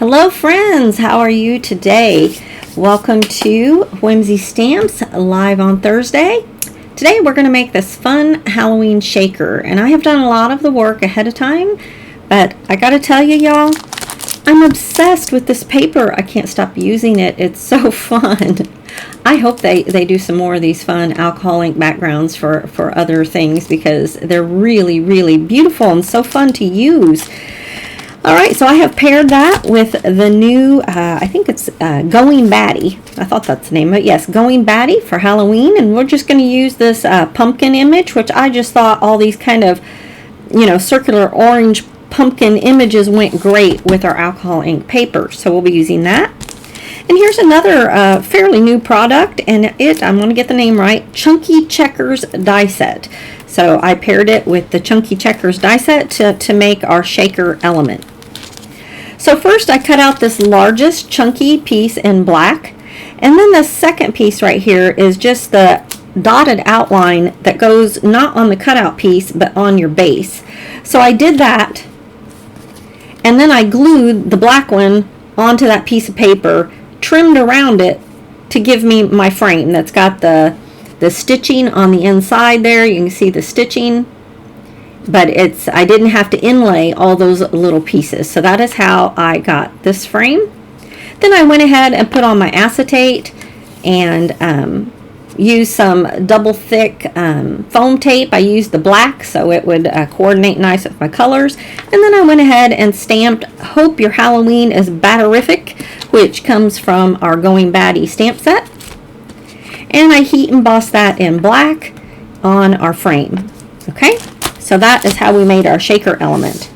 Hello friends, how are you today? Welcome to Whimsy Stamps live on Thursday. Today we're going to make this fun Halloween shaker, and I have done a lot of the work ahead of time, but I gotta tell you y'all, I'm obsessed with this paper. I can't stop using it. It's so fun. I hope they do some more of these fun alcohol ink backgrounds for other things, because they're really beautiful and so fun to use. Alright, so I have paired that with the new, I think it's Going Batty. I thought that's the name of it. Yes, Going Batty for Halloween. And we're just going to use this pumpkin image, which I just thought all these kind of, circular orange pumpkin images went great with our alcohol ink paper. So we'll be using that. And here's another fairly new product, and I'm going to get the name right, Chunky Checkers die set. So I paired it with the Chunky Checkers die set to make our shaker element. So first I cut out this largest chunky piece in black, and then the second piece right here is just the dotted outline that goes not on the cutout piece but on your base. So I did that, and then I glued the black one onto that piece of paper, trimmed around it to give me my frame that's got the stitching on the inside there. You can see the stitching, but I didn't have to inlay all those little pieces. So that is how I got this frame. Then I went ahead and put on my acetate and used some double thick foam tape. I used the black so it would coordinate nice with my colors. And then I went ahead and stamped Hope Your Halloween is Batterific, which comes from our Going Batty stamp set. And I heat embossed that in black on our frame. Okay, so that is how we made our shaker element.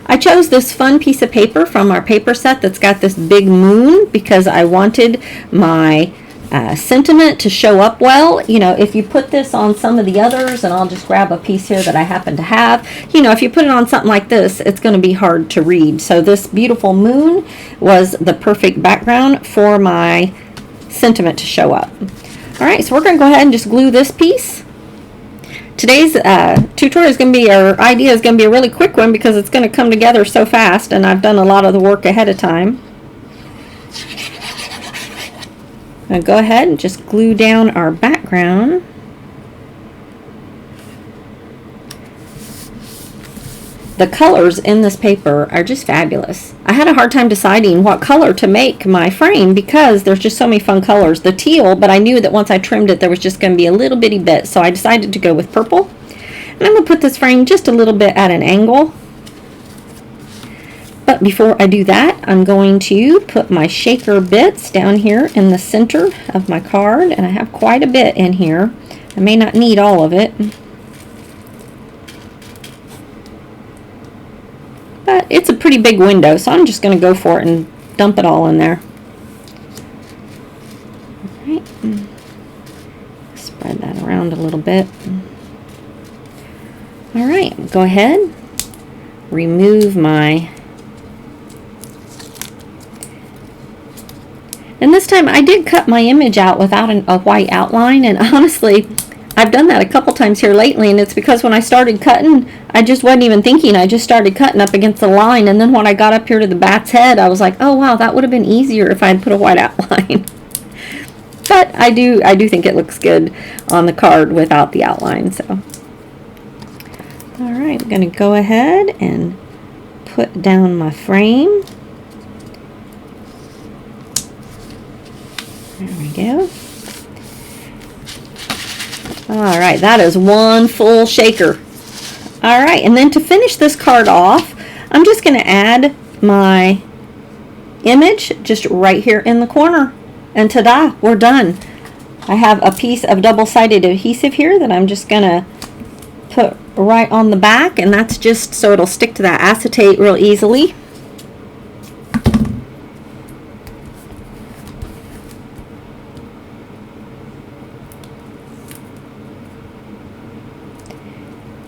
I chose this fun piece of paper from our paper set that's got this big moon because I wanted my sentiment to show up well. If you put this on some of the others, and I'll just grab a piece here that I happen to have, if you put it on something like this, it's going to be hard to read. So this beautiful moon was the perfect background for my sentiment to show up. Alright, so we're going to go ahead and just glue this piece. Today's tutorial is going to be, or idea is going to be a really quick one because it's going to come together so fast, and I've done a lot of the work ahead of time. I'm going to go ahead and just glue down our background. The colors in this paper are just fabulous. I had a hard time deciding what color to make my frame because there's just so many fun colors. The teal, but I knew that once I trimmed it there was just going to be a little bitty bit, so I decided to go with purple. And I'm going to put this frame just a little bit at an angle. But before I do that, I'm going to put my shaker bits down here in the center of my card, and I have quite a bit in here. I may not need all of it, but it's a pretty big window, so I'm just going to go for it and dump it all in there. Alright, spread that around a little bit. Alright, go ahead, remove my, and this time I did cut my image out without a white outline, and honestly I've done that a couple times here lately, and it's because when I started cutting, I just wasn't even thinking. I just started cutting up against the line, and then when I got up here to the bat's head, I was like, oh wow, that would have been easier if I had put a white outline. But I do think it looks good on the card without the outline. So, all right, I'm going to go ahead and put down my frame. There we go. Alright, that is one full shaker. Alright, and then to finish this card off, I'm just going to add my image just right here in the corner. And ta-da, we're done. I have a piece of double-sided adhesive here that I'm just going to put right on the back, and that's just so it'll stick to that acetate real easily.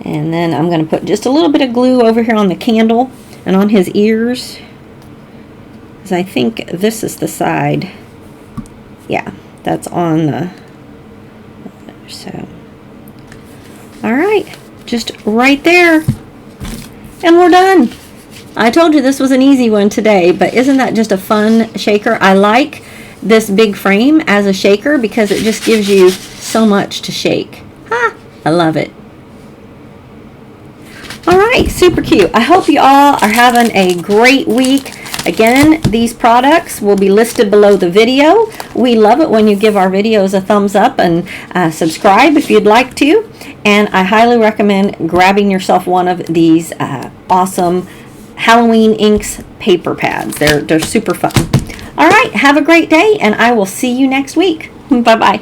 And then I'm going to put just a little bit of glue over here on the candle and on his ears, because I think this is the side. Yeah, that's on the, so. Alright, just right there. And we're done. I told you this was an easy one today, but isn't that just a fun shaker? I like this big frame as a shaker because it just gives you so much to shake. I love it. All right, super cute. I hope you all are having a great week. Again, these products will be listed below the video. We love it when you give our videos a thumbs up and subscribe if you'd like to. And I highly recommend grabbing yourself one of these awesome Halloween Inks paper pads. They're super fun. All right, have a great day, and I will see you next week. Bye-bye.